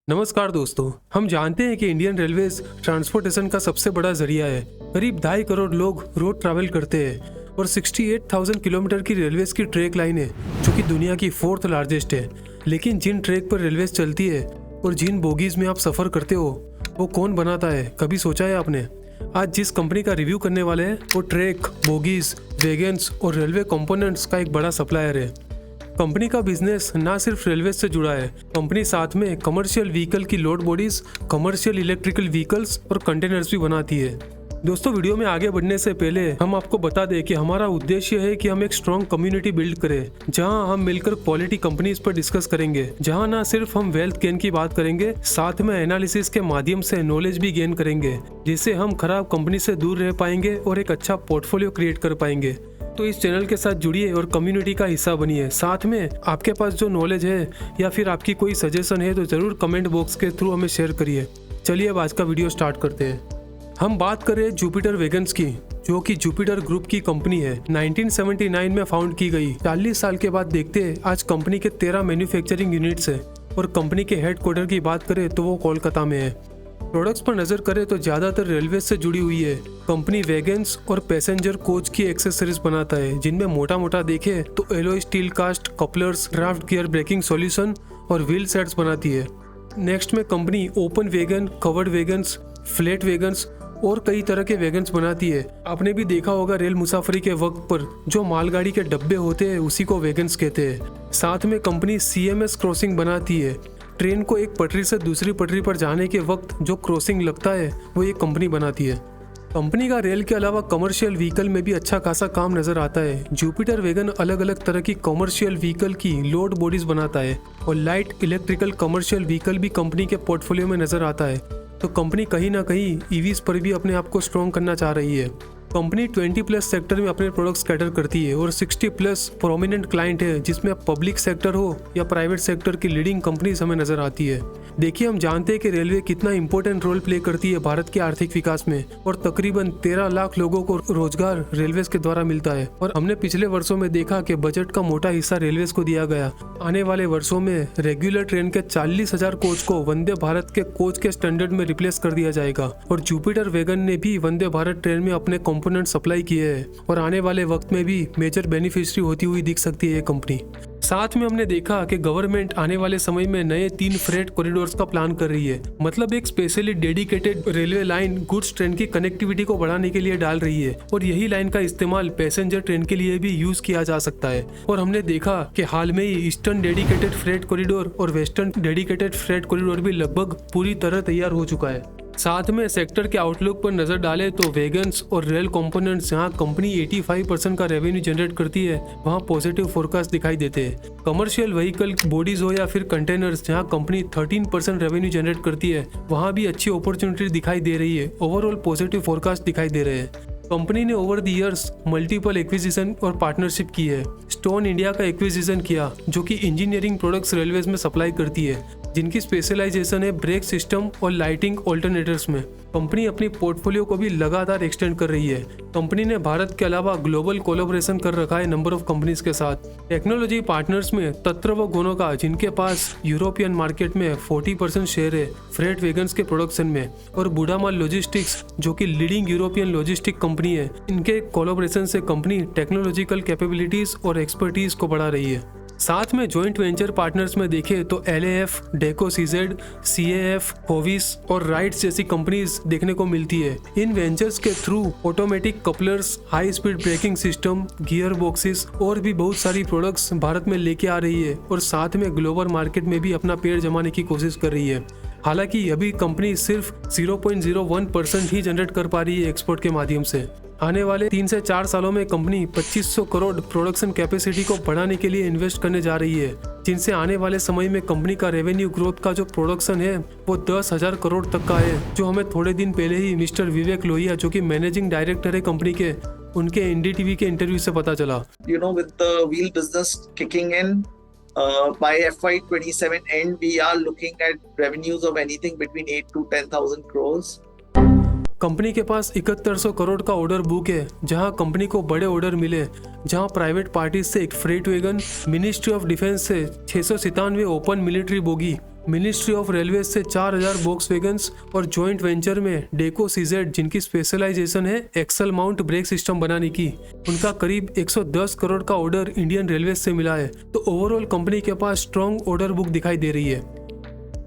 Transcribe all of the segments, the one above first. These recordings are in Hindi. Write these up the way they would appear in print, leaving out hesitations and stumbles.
नमस्कार दोस्तों, हम जानते हैं कि इंडियन रेलवेज ट्रांसपोर्टेशन का सबसे बड़ा जरिया है। करीब 2.5 करोड़ लोग रोड ट्रैवल करते हैं और 68,000 किलोमीटर की रेलवेज की ट्रैक लाइन है, जो कि दुनिया की 4th लार्जेस्ट है। लेकिन जिन ट्रैक पर रेलवेज चलती है और जिन बोगीज में आप सफ़र करते हो, वो कौन बनाता है, कभी सोचा है आपने? आज जिस कंपनी का रिव्यू करने वाले हैं वो ट्रैक, बोगीज, वैगन्स और रेलवे कंपोनेंट्स का एक बड़ा सप्लायर है। कंपनी का बिजनेस ना सिर्फ रेलवे से जुड़ा है, कंपनी साथ में कमर्शियल व्हीकल की load bodies, commercial electrical vehicles और कंटेनर्स भी बनाती है। दोस्तों, वीडियो में आगे बढ़ने से पहले हम आपको बता दें कि हमारा उद्देश्य है कि हम एक स्ट्रॉन्ग कम्युनिटी बिल्ड करें, जहां हम मिलकर क्वालिटी कंपनीज पर डिस्कस करेंगे, जहां ना सिर्फ हम वेल्थ गेन की बात करेंगे, साथ में एनालिसिस के माध्यम से नॉलेज भी गेन करेंगे, जिससे हम खराब कंपनी से दूर रह पाएंगे और एक अच्छा पोर्टफोलियो क्रिएट कर पाएंगे। तो इस चैनल के साथ जुड़िए और कम्युनिटी का हिस्सा बनिए। साथ में आपके पास जो नॉलेज है या फिर आपकी कोई सजेशन है तो ज़रूर कमेंट बॉक्स के थ्रू हमें शेयर करिए। चलिए अब आज का वीडियो स्टार्ट करते हैं। हम बात करें जुपिटर वैगन्स की, जो कि जुपिटर ग्रुप की कंपनी है। 1979 में फाउंड की गई। 40 साल के बाद देखते हैं आज कंपनी के 13 मैन्युफैक्चरिंग यूनिट्स है और कंपनी के हेडक्वार्टर की बात करें तो वो कोलकाता में है। प्रोडक्ट्स पर नजर करें तो ज्यादातर रेलवे से जुड़ी हुई है। कंपनी वैगन्स और पैसेंजर कोच की एक्सेसरीज बनाता है, जिनमें मोटा मोटा देखे तो alloy steel cast, couplers, draft gear braking solution और व्हील सेट्स बनाती है। नेक्स्ट में company open wagon, covered wagons, flat wagons और कई तरह के वैगन्स बनाती है। आपने भी देखा होगा रेल मुसाफरी के वक्त पर जो मालगाड़ी के डब्बे होते हैं उसी को वैगन्स कहते हैं। साथ में कंपनी CMS क्रॉसिंग बनाती है। ट्रेन को एक पटरी से दूसरी पटरी पर जाने के वक्त जो क्रॉसिंग लगता है वो ये कंपनी बनाती है। कंपनी का रेल के अलावा कमर्शियल व्हीकल में भी अच्छा खासा काम नजर आता है। जुपिटर वैगन अलग अलग तरह की कमर्शियल व्हीकल की लोड बॉडीज बनाता है और लाइट इलेक्ट्रिकल कमर्शियल व्हीकल भी कंपनी के पोर्टफोलियो में नजर आता है। तो कंपनी कहीं ना कहीं EVs पर भी अपने आप को स्ट्रॉन्ग करना चाह रही है। कंपनी 20+ सेक्टर में अपने प्रोडक्ट्स कैटर करती है और 60+ प्रोमिनेंट क्लाइंट है, जिसमें पब्लिक सेक्टर हो या प्राइवेट सेक्टर की लीडिंग कंपनीज हमें नजर आती है। देखिए, हम जानते हैं कि रेलवे कितना इंपॉर्टेंट रोल प्ले करती है भारत के आर्थिक विकास में और तकरीबन 13 लाख लोगों को रोजगार रेलवेज के द्वारा मिलता है। और हमने पिछले वर्षों में देखा कि बजट का मोटा हिस्सा रेलवेज को दिया गया। आने वाले वर्षों में रेगुलर ट्रेन के 40,000 कोच को वंदे भारत के कोच के स्टैंडर्ड में रिप्लेस कर दिया जाएगा और जुपिटर वैगन ने भी वंदे भारत ट्रेन में अपने कंपोनेंट सप्लाई किए हैं और आने वाले वक्त में भी मेजर बेनिफिशियरी होती हुई दिख सकती है ये कंपनी। साथ में हमने देखा कि गवर्नमेंट आने वाले समय में नए 3 फ्रेट कॉरिडोर्स का प्लान कर रही है, मतलब एक specially dedicated railway line goods train की कनेक्टिविटी को बढ़ाने के लिए डाल रही है और यही लाइन का इस्तेमाल पैसेंजर ट्रेन के लिए भी यूज किया जा सकता है। और हमने देखा कि हाल में ही ईस्टर्न डेडिकेटेड फ्रेट कॉरिडोर और वेस्टर्न डेडिकेटेड फ्रेट कॉरिडोर भी लगभग पूरी तरह तैयार हो चुका है। साथ में सेक्टर के आउटलुक पर नजर डालें तो वैगन्स और रेल कंपोनेंट्स जहां कंपनी 85% का रेवेन्यू जनरेट करती है, वहां पॉजिटिव फोरकास्ट दिखाई देते हैं। कमर्शियल व्हीकल बॉडीज हो या फिर कंटेनर्स, जहां कंपनी 13% रेवेन्यू जनरेट करती है, वहां भी अच्छी अपॉर्चुनिटी दिखाई दे रही है। ओवरऑल पॉजिटिव फोरकास्ट दिखाई दे रहे हैं। कंपनी ने over the years multiple acquisition और पार्टनरशिप की है। स्टोन इंडिया का एक्विजिशन किया, जो कि इंजीनियरिंग प्रोडक्ट्स रेलवेज में सप्लाई करती है, जिनकी स्पेशलाइजेशन है ब्रेक सिस्टम और लाइटिंग ऑल्टरनेटर्स में। कंपनी अपनी पोर्टफोलियो को भी लगातार एक्सटेंड कर रही है। कंपनी ने भारत के अलावा ग्लोबल कोलैबोरेशन कर रखा है नंबर ऑफ कंपनीज के साथ। टेक्नोलॉजी पार्टनर्स में तत्व गोनोका, जिनके पास यूरोपियन मार्केट में 40% शेयर है फ्रेट वैगन्स के प्रोडक्शन में, और बुडामाल लॉजिस्टिक्स, जो कि लीडिंग यूरोपियन लॉजिस्टिक कंपनी है। इनके कोलैबोरेशन से कंपनी टेक्नोलॉजिकल कैपेबिलिटीज और एक्सपर्टीज को बढ़ा रही है। साथ में जॉइंट वेंचर पार्टनर्स में देखें तो LAF, डेको CZ, CAF, होविस और राइट्स जैसी कंपनीज देखने को मिलती है। इन वेंचर्स के through automatic couplers, high speed braking system, gear boxes और भी बहुत सारी प्रोडक्ट्स भारत में लेके आ रही है और साथ में ग्लोबल मार्केट में भी अपना पैर जमाने की कोशिश कर रही है। हालांकि अभी कंपनी सिर्फ 0.01% ही जनरेट कर पा रही है एक्सपोर्ट के माध्यम से। आने वाले 3 से 4 सालों में कंपनी 2500 करोड़ प्रोडक्शन कैपेसिटी को बढ़ाने के लिए इन्वेस्ट करने जा रही है, जिनसे आने वाले समय में कंपनी का रेवेन्यू ग्रोथ का जो प्रोडक्शन है वो 10,000 करोड़ तक का है, जो हमें थोड़े दिन पहले ही मिस्टर विवेक लोहिया, जो कि मैनेजिंग डायरेक्टर है कंपनी के, उनके NDTV के इंटरव्यू से पता चला। With the wheel business kicking in, by FY 27 end, we are looking at revenues of anything between 8 to 10,000 crores. Company के पास 7100 करोड़ का ऑर्डर बुक है, जहां कंपनी को बड़े ऑर्डर मिले, जहां प्राइवेट पार्टीज से एक freight wagon, ministry of defence से 697 open military bogie ministry of railway से 4000 वॉक्सवैगन्स और जॉइंट वेंचर में डेको सीजेड जिनकी स्पेशलाइजेशन है एक्सल माउंट ब्रेक सिस्टम बनाने की, उनका करीब 110 करोड़ का ऑर्डर इंडियन रेलवे से मिला है। तो ओवरऑल कंपनी के पास स्ट्रॉन्ग ऑर्डर बुक दिखाई दे रही है।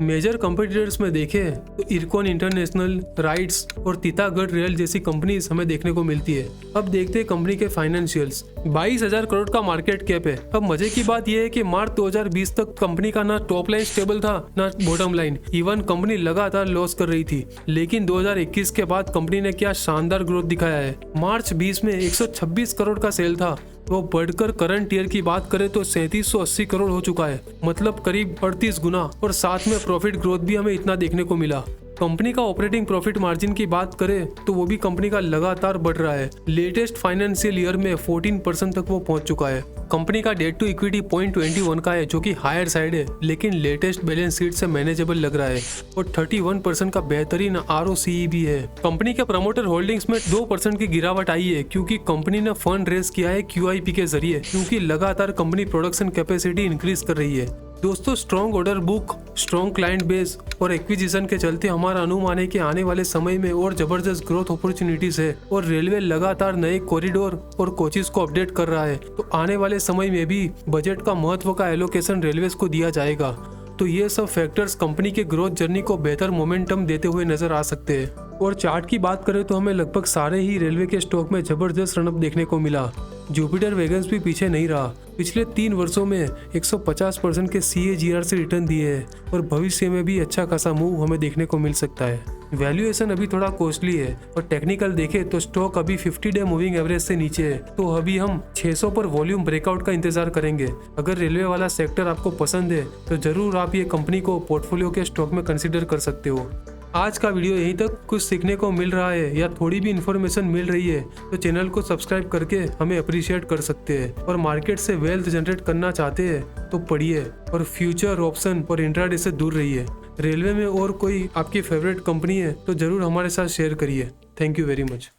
मेजर कंपटीटर्स में देखें तो इरकॉन इंटरनेशनल, राइड्स और तीतागढ़ रेल जैसी कंपनीज हमें देखने को मिलती है। अब देखते हैं कंपनी के फाइनेंशियल्स। 22,000 करोड़ का मार्केट कैप है। अब मजे की बात यह है कि मार्च 2020 तक कंपनी का ना टॉप लाइन स्टेबल था ना बॉटम लाइन, इवन कंपनी लगातार लॉस कर रही थी। लेकिन 2021 के बाद कंपनी ने क्या शानदार ग्रोथ दिखाया है। मार्च 20 में 126 करोड़ का सेल था, वो बढ़कर करंट ईयर की बात करें तो 3780 करोड़ हो चुका है, मतलब करीब 38 गुना। और साथ में प्रॉफिट ग्रोथ भी हमें इतना देखने को मिला। कंपनी का ऑपरेटिंग प्रॉफिट मार्जिन की बात करें तो वो भी कंपनी का लगातार बढ़ रहा है। लेटेस्ट फाइनेंशियल ईयर में 14% तक वो पहुंच चुका है। कंपनी का डेट टू इक्विटी 0.21 का है, जो कि हायर साइड है, लेकिन लेटेस्ट बैलेंस शीट से मैनेजेबल लग रहा है। और 31% का बेहतरीन ROCE भी है। कंपनी के प्रमोटर होल्डिंग्स में 2% की गिरावट आई है, क्योंकि कंपनी ने फंड रेज किया है QIP के जरिए, क्योंकि लगातार कंपनी प्रोडक्शन कैपेसिटी इंक्रीज कर रही है। दोस्तों, strong order book, strong client base और एक्विजिशन के चलते हमारा अनुमान है कि आने वाले समय में और जबरदस्त ग्रोथ अपॉर्चुनिटीज है। और रेलवे लगातार नए कॉरिडोर और कोचेस को अपडेट कर रहा है, तो आने वाले समय में भी बजट का महत्व का एलोकेशन रेलवेज को दिया जाएगा। तो ये सब फैक्टर्स कंपनी के ग्रोथ जर्नी को बेहतर मोमेंटम देते हुए नजर आ सकते हैं। और चार्ट की बात करें तो हमें लगभग सारे ही रेलवे के स्टॉक में जबरदस्त रनअप देखने को मिला। जुपिटर वैगन्स भी पीछे नहीं रहा। पिछले 3 वर्षों में 150% के CAGR से रिटर्न दिए हैं और भविष्य में भी अच्छा खासा मूव हमें देखने को मिल सकता है। वैल्यूएशन अभी थोड़ा कॉस्टली है और टेक्निकल देखें तो स्टॉक अभी 50 डे मूविंग एवरेज से नीचे है। तो अभी हम 600 पर वॉल्यूम ब्रेकआउट का इंतजार करेंगे। अगर रेलवे वाला सेक्टर आपको पसंद है तो जरूर आप ये कंपनी को पोर्टफोलियो के स्टॉक में कंसिडर कर सकते हो। आज का वीडियो यहीं तक। कुछ सीखने को मिल रहा है या थोड़ी भी इन्फॉर्मेशन मिल रही है तो चैनल को सब्सक्राइब करके हमें अप्रिशिएट कर सकते हैं। और मार्केट से वेल्थ जनरेट करना चाहते हैं तो पढ़िए और फ्यूचर ऑप्शन और इंट्राडे से दूर रहिए। रेलवे में और कोई आपकी फेवरेट कंपनी है तो जरूर हमारे साथ शेयर करिए। Thank you very much.